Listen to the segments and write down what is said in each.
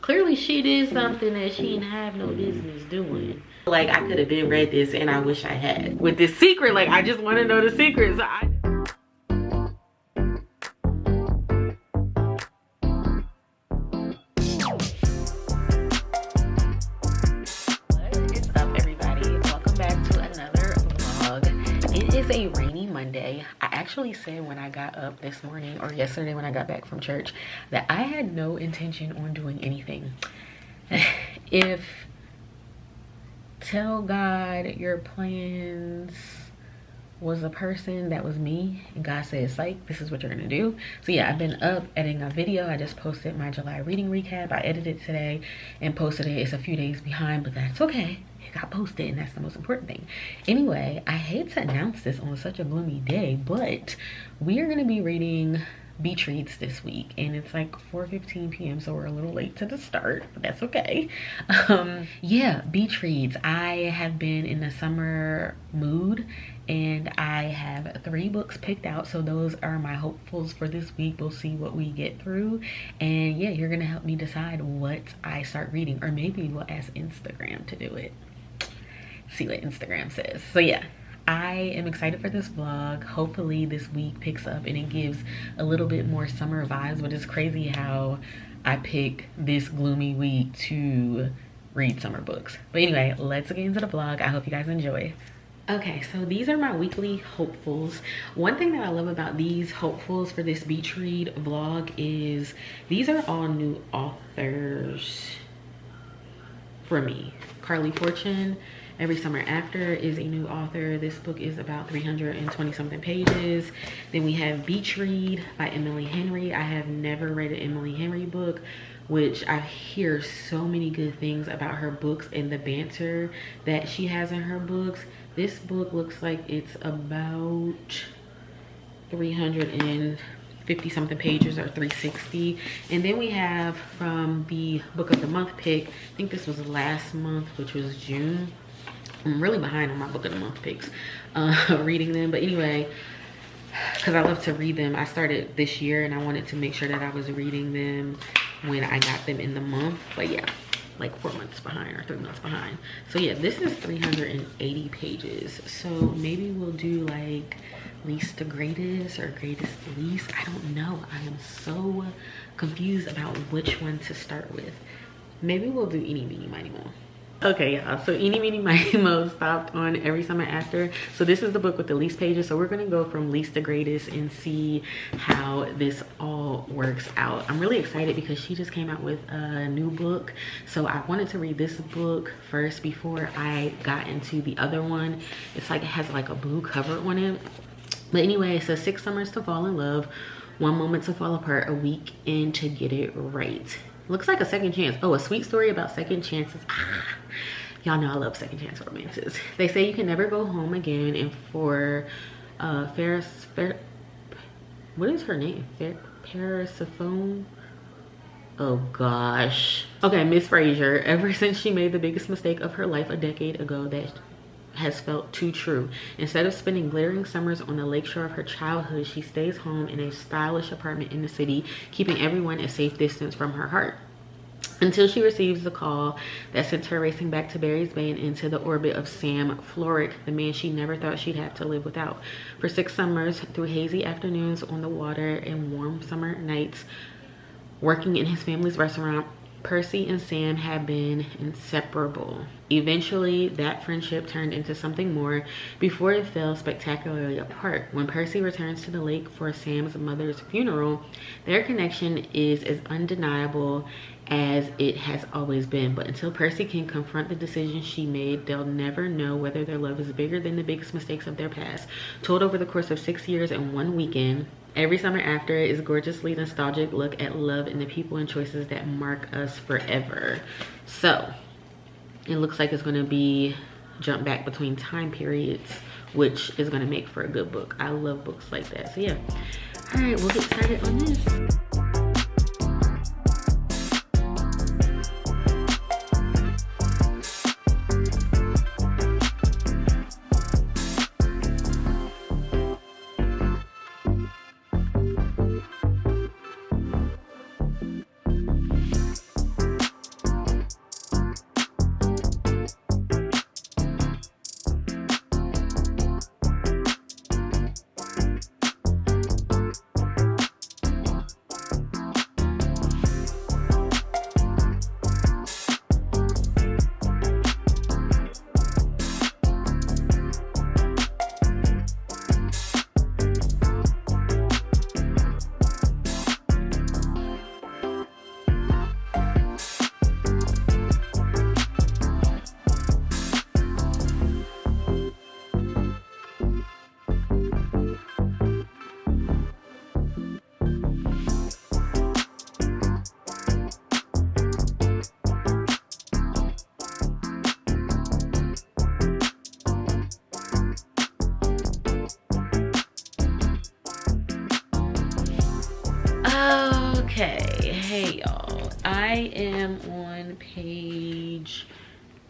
Clearly she did something that she didn't have no business doing. Like, I could have been read this and I wish I had. With this secret, like, I just want to know the secret. So What's up, everybody? Welcome back to another vlog. It is a rainy Monday. I actually said when I got up this morning, or yesterday when I got back from church, that I had no intention on doing anything. If tell God your plans was a person, that was me, and God says, like, this is what you're gonna do. So yeah, I've been up editing a video. I just posted my July reading recap. I edited it today and posted it. It's a few days behind, but that's okay. It got posted, and that's the most important thing. Anyway, I hate to announce this on such a gloomy day, but we are gonna be reading beach reads this week, and it's like 4:15 p.m. so we're a little late to the start, but that's okay. Yeah, beach reads. I have been in the summer mood and I have 3 books picked out, so those are my hopefuls for this week. We'll see what we get through, and yeah, you're gonna help me decide what I start reading, or maybe we'll ask Instagram to do it, see what Instagram says. So yeah, I am excited for this vlog. Hopefully this week picks up and it gives a little bit more summer vibes, but it's crazy how I pick this gloomy week to read summer books. But anyway, let's get into the vlog. I hope you guys enjoy. Okay, so these are my weekly hopefuls. One thing that I love about these hopefuls for this beach read vlog is these are all new authors for me. Carley Fortune, Every Summer After is a new author. This book is about 320 something pages. Then we have Beach Read by Emily Henry. I have never read an Emily Henry book, which I hear so many good things about her books and the banter that she has in her books. This book looks like it's about 350 something pages, or 360. And then we have from the book of the month pick, I think this was last month, which was June. I'm really behind on my book of the month picks, reading them. But anyway, because I love to read them, I started this year and I wanted to make sure that I was reading them when I got them in the month. But yeah, like 4 months behind or 3 months behind. So yeah, this is 380 pages. So maybe we'll do like least to greatest or greatest to least. I don't know. I am so confused about which one to start with. Maybe we'll do Eeny, Meeny, Miny, Moe. Okay, y'all, so Eeny, Meeny, Miny, Moe stopped on Every Summer After. So this is the book with the least pages. So we're gonna go from least to greatest and see how this all works out. I'm really excited because she just came out with a new book. So I wanted to read this book first before I got into the other one. It's like, it has like a blue cover on it. But anyway, it says 6 summers to fall in love, 1 moment to fall apart, a week in to get it right. Looks like a second chance. Oh, a sweet story about second chances. Y'all know I love second chance romances. They say you can never go home again, and for what is her name? Persephone? Oh gosh. Okay, Miss Fraser. Ever since she made the biggest mistake of her life a decade ago that has felt too true. Instead of spending glittering summers on the lakeshore of her childhood, she stays home in a stylish apartment in the city, keeping everyone a safe distance from her heart. Until she receives the call that sends her racing back to Barry's Bay and into the orbit of Sam Florrick, the man she never thought she'd have to live without. For 6 summers, through hazy afternoons on the water and warm summer nights, working in his family's restaurant, Percy and Sam have been inseparable. Eventually, that friendship turned into something more before it fell spectacularly apart. When Percy returns to the lake for Sam's mother's funeral, their connection is as undeniable as it has always been. But until Percy can confront the decision she made, they'll never know whether their love is bigger than the biggest mistakes of their past. Told over the course of 6 years and 1 weekend, Every Summer After is a gorgeously nostalgic look at love and the people and choices that mark us forever. So it looks like it's going to be jump back between time periods, which is going to make for a good book. I love books like that. So yeah, all right, we'll get started on this. Okay, hey y'all, I am on page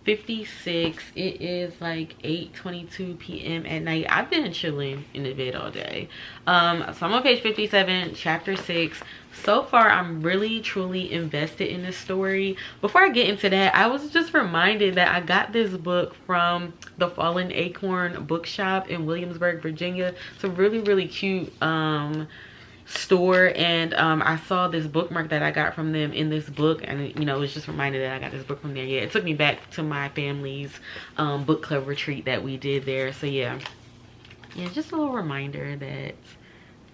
56. It is like 8:22 p.m. at night. I've been chilling in the bed all day. So I'm on page 57, chapter 6. So far, I'm really truly invested in this story. Before I get into that, I was just reminded that I got this book from the Fallen Acorn bookshop in Williamsburg, Virginia. It's a really cute store, and I saw this bookmark that I got from them in this book, and you know, it was just reminded that I got this book from there. Yeah, it took me back to my family's book club retreat that we did there. So yeah, just a little reminder that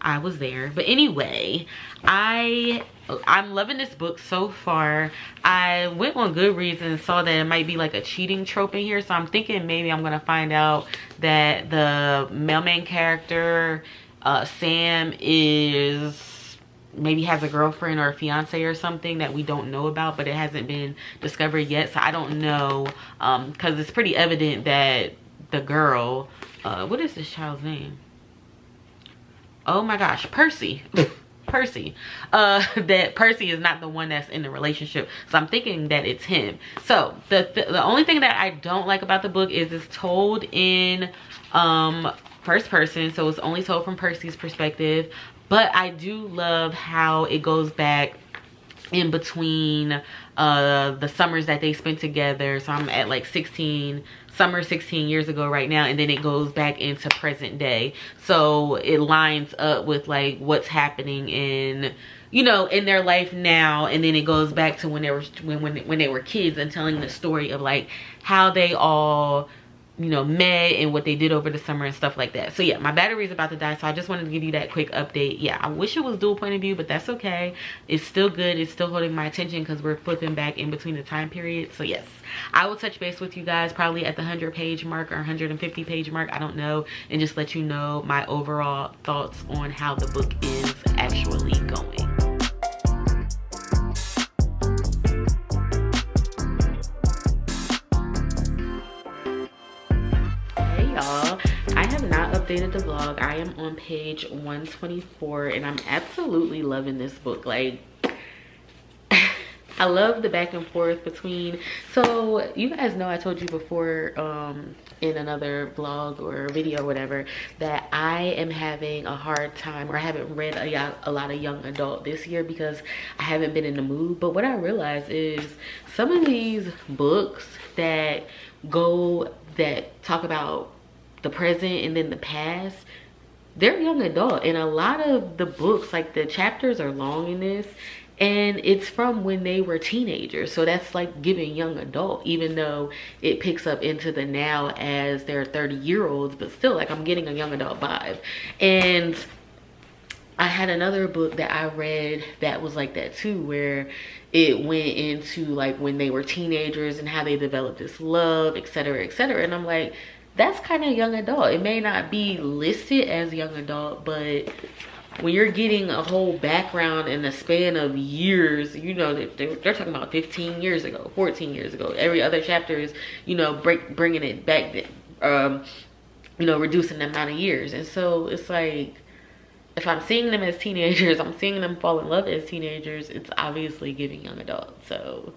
I was there. But anyway, I'm loving this book so far. I went on Goodreads and saw that it might be like a cheating trope in here, so I'm thinking maybe I'm gonna find out that the main character, Sam, is maybe has a girlfriend or a fiance or something that we don't know about, but it hasn't been discovered yet. So I don't know, because it's pretty evident that the girl, what is this child's name? Oh my gosh, Percy. Percy, that Percy is not the one that's in the relationship, so I'm thinking that it's him. So the only thing that I don't like about the book is it's told in first person, so it's only told from Percy's perspective. But I do love how it goes back in between the summers that they spent together. So I'm at like 16 years ago right now, and then it goes back into present day, so it lines up with like what's happening in, you know, in their life now, and then it goes back to when they were kids, and telling the story of like how they all, you know, met and what they did over the summer and stuff like that. So yeah, my battery's about to die, so I just wanted to give you that quick update. Yeah, I wish it was dual point of view, but that's okay. It's still good. It's still holding my attention because we're flipping back in between the time periods. So yes, I will touch base with you guys probably at the 100-page mark or 150-page mark, I don't know, and just let you know my overall thoughts on how the book is actually going. I have not updated the vlog. I am on page 124, and I'm absolutely loving this book. Like, I love the back and forth between, so you guys know I told you before in another vlog or video or whatever that I am having a hard time, or I haven't read a lot of young adult this year because I haven't been in the mood. But what I realized is some of these books that talk about the present and then the past, they're young adult, and a lot of the books, like the chapters are long in this, and it's from when they were teenagers, so that's like giving young adult, even though it picks up into the now as they're 30-year-olds, but still, like, I'm getting a young adult vibe. And I had another book that I read that was like that too, where it went into like when they were teenagers and how they developed this love, etc., etc. And I'm like, that's kind of young adult. It may not be listed as young adult, but when you're getting a whole background in a span of years, you know, they're talking about 15 years ago, 14 years ago. Every other chapter is, you know, bringing it back, you know, reducing the amount of years. And so it's like, if I'm seeing them as teenagers, I'm seeing them fall in love as teenagers, it's obviously giving young adult. So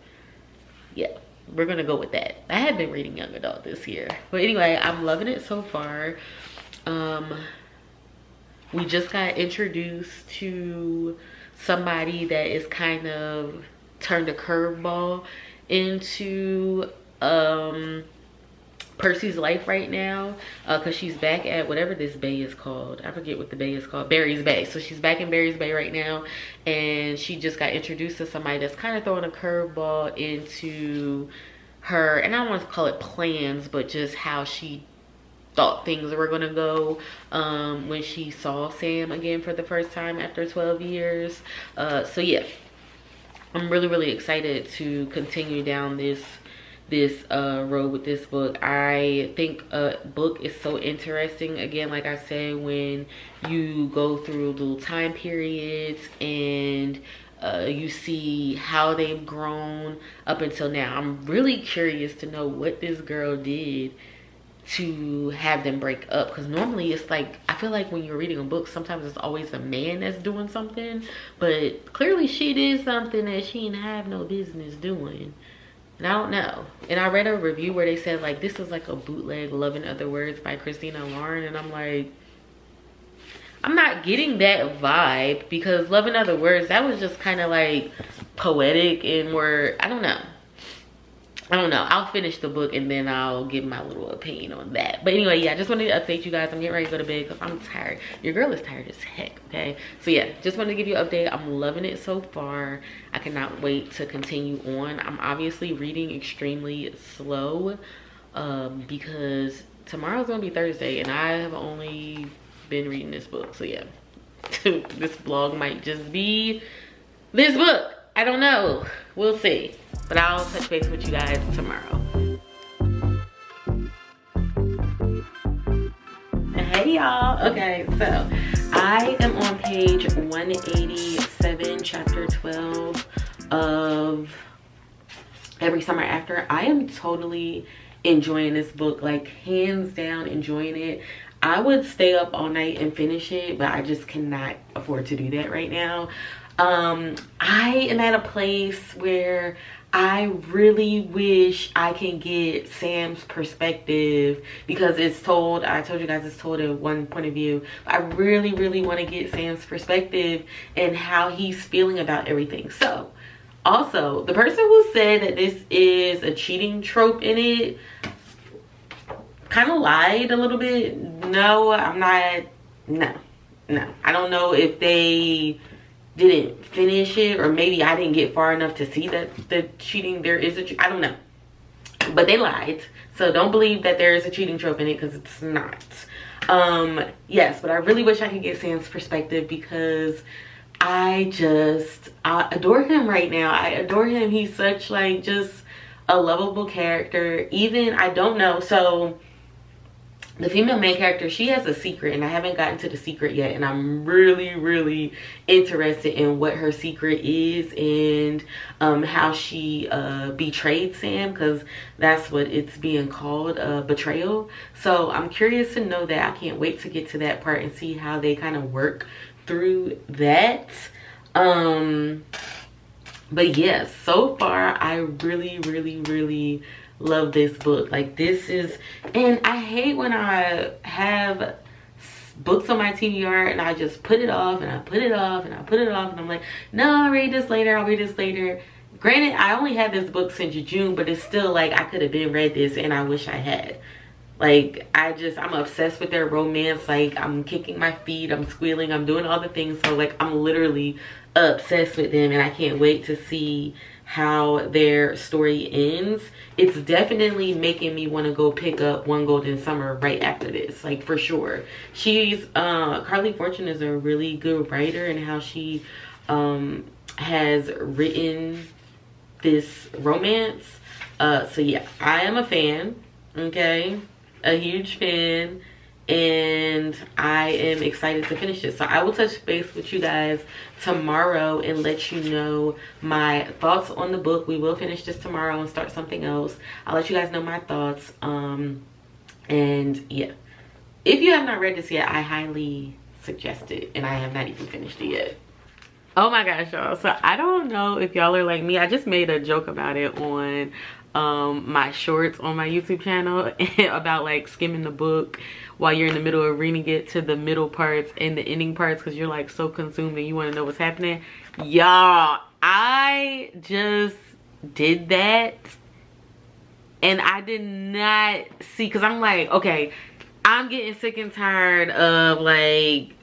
yeah, we're gonna go with that. I had been reading young adult this year, but anyway, I'm loving it so far. We just got introduced to somebody that is kind of turned a curveball into Percy's life right now, because she's back at whatever this bay is called. I forget what the bay is called. Barry's Bay. So she's back in Barry's Bay right now, and she just got introduced to somebody that's kind of throwing a curveball into her, and I don't want to call it plans, but just how she thought things were gonna go when she saw Sam again for the first time after 12 years. So yeah, I'm really excited to continue down this road with this book. I think a book is so interesting, again, like I said, when you go through little time periods and you see how they've grown up until now. I'm really curious to know what this girl did to have them break up, because normally it's like, I feel like when you're reading a book, sometimes it's always a man that's doing something, but clearly she did something that she didn't have no business doing. And I don't know. And I read a review where they said like this is like a bootleg Love in Other Words by Christina Lauren, and I'm like, I'm not getting that vibe, because Love in Other Words, that was just kind of like poetic and more, I don't know. I'll finish the book and then I'll give my little opinion on that. But anyway, yeah, I just wanted to update you guys. I'm getting ready to go to bed because I'm tired. Your girl is tired as heck, okay? So yeah, just wanted to give you an update. I'm loving it so far. I cannot wait to continue on. I'm obviously reading extremely slow because tomorrow's gonna be Thursday and I have only been reading this book. So yeah, this vlog might just be this book. I don't know, we'll see. But I'll touch base with you guys tomorrow. Hey y'all. Okay, so I am on page 187, chapter 12 of Every Summer After. I am totally enjoying this book, like hands down enjoying it. I would stay up all night and finish it, but I just cannot afford to do that right now. I am at a place where I really wish I can get Sam's perspective, because it's told, I told you guys it's told at one point of view. I really want to get Sam's perspective and how he's feeling about everything. So also, the person who said that this is a cheating trope in it kind of lied a little bit. No, I'm not. No, I don't know if they didn't finish it, or maybe I didn't get far enough to see that the cheating, there is a, I don't know, but they lied. So don't believe that there is a cheating trope in it, because it's not. Yes, but I really wish I could get Sam's perspective, because I adore him right now. I adore him. He's such like just a lovable character. Even, I don't know, so the female main character, she has a secret, and I haven't gotten to the secret yet, and I'm really interested in what her secret is, and how she betrayed Sam, because that's what it's being called, betrayal. So I'm curious to know that. I can't wait to get to that part and see how they kind of work through that. But yes, so far I really love this book. Like, this is, and I hate when I have books on my TBR and I just put it off and I put it off and I put it off, and I'm like, no, I'll read this later, I'll read this later. Granted, I only had this book since June, but it's still like I could have been read this, and I wish I had. Like, I'm obsessed with their romance. Like, I'm kicking my feet, I'm squealing, I'm doing all the things. So like, I'm literally obsessed with them, and I can't wait to see how their story ends. It's definitely making me want to go pick up One Golden Summer right after this, like, for sure. She's Carley Fortune is a really good writer, and how she has written this romance. So yeah, I am a fan, okay, a huge fan, and I am excited to finish this. So I will touch base with you guys tomorrow and let you know my thoughts on the book. We will finish this tomorrow and start something else. I'll let you guys know my thoughts. And yeah, if you have not read this yet, I highly suggest it, and I have not even finished it yet. Oh my gosh, y'all. So I don't know if y'all are like me. I just made a joke about it on my shorts on my YouTube channel about like skimming the book while you're in the middle of reading it to the middle parts and the ending parts, because you're like so consumed and you want to know what's happening. Y'all, I just did that, and I did not see, because I'm like, okay, I'm getting sick and tired of like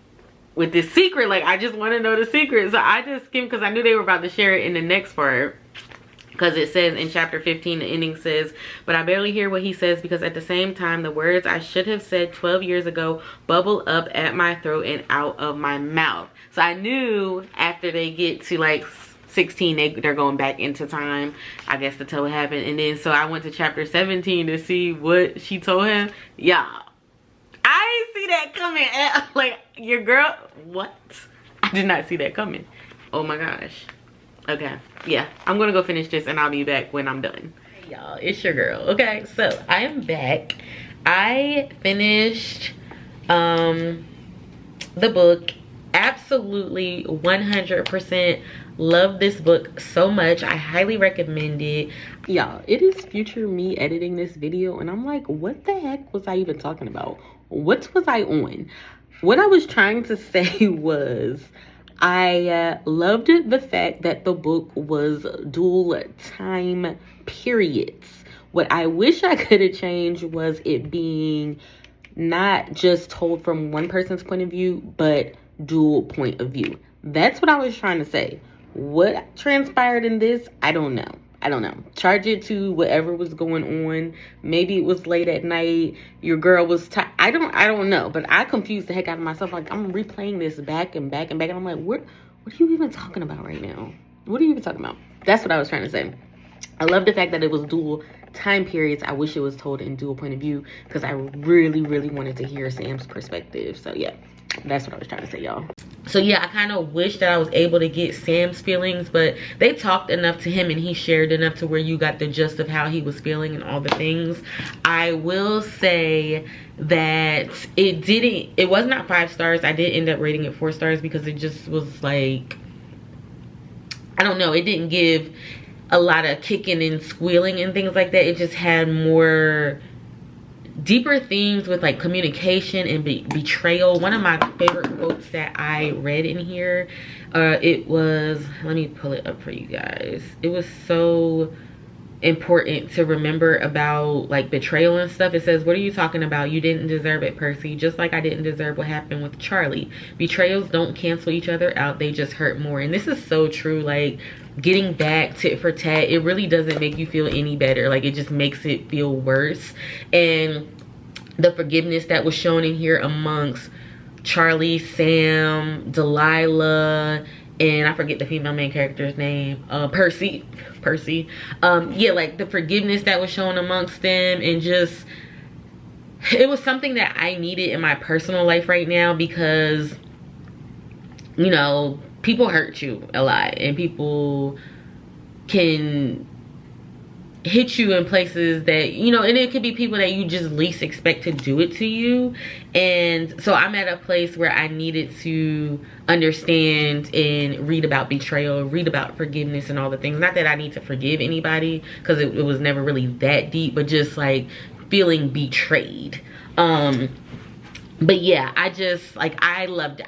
with this secret. Like, I just want to know the secret. So I just skimmed, because I knew they were about to share it in the next part. Because it says in chapter 15, the ending says, but I barely hear what he says, because at the same time, the words I should have said 12 years ago bubble up at my throat and out of my mouth. So I knew after they get to like 16, they're going back into time, I guess, to tell what happened. And then so I went to chapter 17 to see what she told him. Y'all, I didn't see that coming. Like, your girl, what? I did not see that coming. Oh my gosh. Okay, yeah, I'm gonna go finish this and I'll be back when I'm done. Hey y'all, it's your girl. Okay, so I am back. I finished the book. Absolutely 100% love this book so much. I highly recommend it. Y'all, it is future me editing this video and I'm like, what the heck was I even talking about? What was I on? What I was trying to say was I loved the fact that the book was dual time periods. What I wish I could have changed was it being not just told from one person's point of view, but dual point of view. That's what I was trying to say. What transpired in this, I don't know. Charge it to whatever was going on. Maybe it was late at night. Your girl was tired. I don't know. But I confused the heck out of myself. Like, I'm replaying this back and back and back. And I'm like, what are you even talking about right now? What are you even talking about? That's what I was trying to say. I love the fact that it was dual time periods. I wish it was told in dual point of view because I really, really wanted to hear Sam's perspective. So yeah, that's what I was trying to say, y'all. So yeah, I kind of wish that I was able to get Sam's feelings, but they talked enough to him and he shared enough to where you got the gist of how he was feeling and all the things. I will say that it was not 5 stars. I did end up rating it 4 stars because it just was like, I don't know, it didn't give a lot of kicking and squealing and things like that. It just had more deeper themes with like communication and betrayal. One of my favorite quotes that I read in here, it was, let me pull it up for you guys. It was so important to remember about like betrayal and stuff. It says, what are you talking about? You didn't deserve it, Percy. Just like I didn't deserve what happened with Charlie. Betrayals don't cancel each other out. They just hurt more. And this is so true. Like, getting back tit for tat, it really doesn't make you feel any better. Like, it just makes it feel worse. And the forgiveness that was shown in here amongst Charlie, Sam, Delilah, and I forget the female main character's name, Percy. Yeah, like the forgiveness that was shown amongst them, and just, it was something that I needed in my personal life right now because, you know, people hurt you a lot and people can hit you in places that, you know, and it could be people that you just least expect to do it to you. And so I'm at a place where I needed to understand and read about betrayal, read about forgiveness and all the things. Not that I need to forgive anybody because it was never really that deep, but just like feeling betrayed. But yeah, I just, like, I loved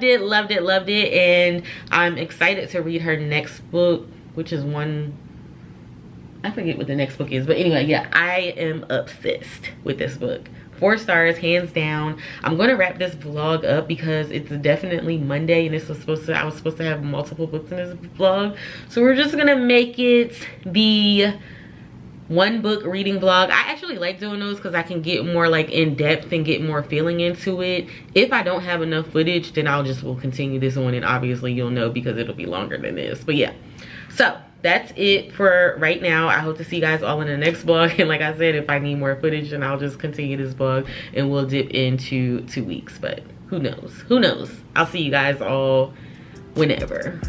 it. And I'm excited to read her next book, which is one, I forget what the next book is, but anyway, yeah, I am obsessed with this book. 4 stars, hands down. I'm gonna wrap this vlog up because it's definitely Monday and I was supposed to have multiple books in this vlog. So we're just gonna make it the 1 book reading vlog. I actually like doing those because I can get more like in depth and get more feeling into it. If I don't have enough footage, then will continue this one, and obviously you'll know because it'll be longer than this. But yeah, so that's it for right now. I hope to see you guys all in the next vlog. And like I said, if I need more footage, then I'll just continue this vlog and we'll dip into 2 weeks. But who knows? I'll see you guys all whenever.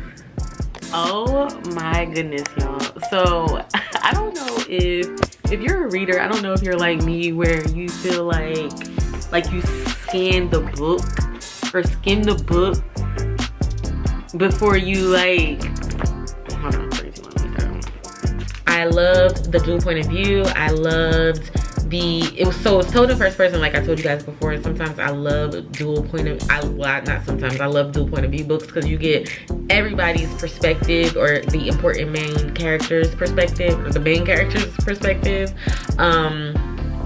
Oh my goodness, y'all. So I don't know if you're a reader, I don't know if you're like me where you feel like you scan the book or skim the book before you like, hold on, I loved the dual point of view. I loved it was told in first person, like I told you guys before. Sometimes I love dual point of, I love dual point of view books because you get everybody's perspective, or the important main character's perspective, or the main character's perspective.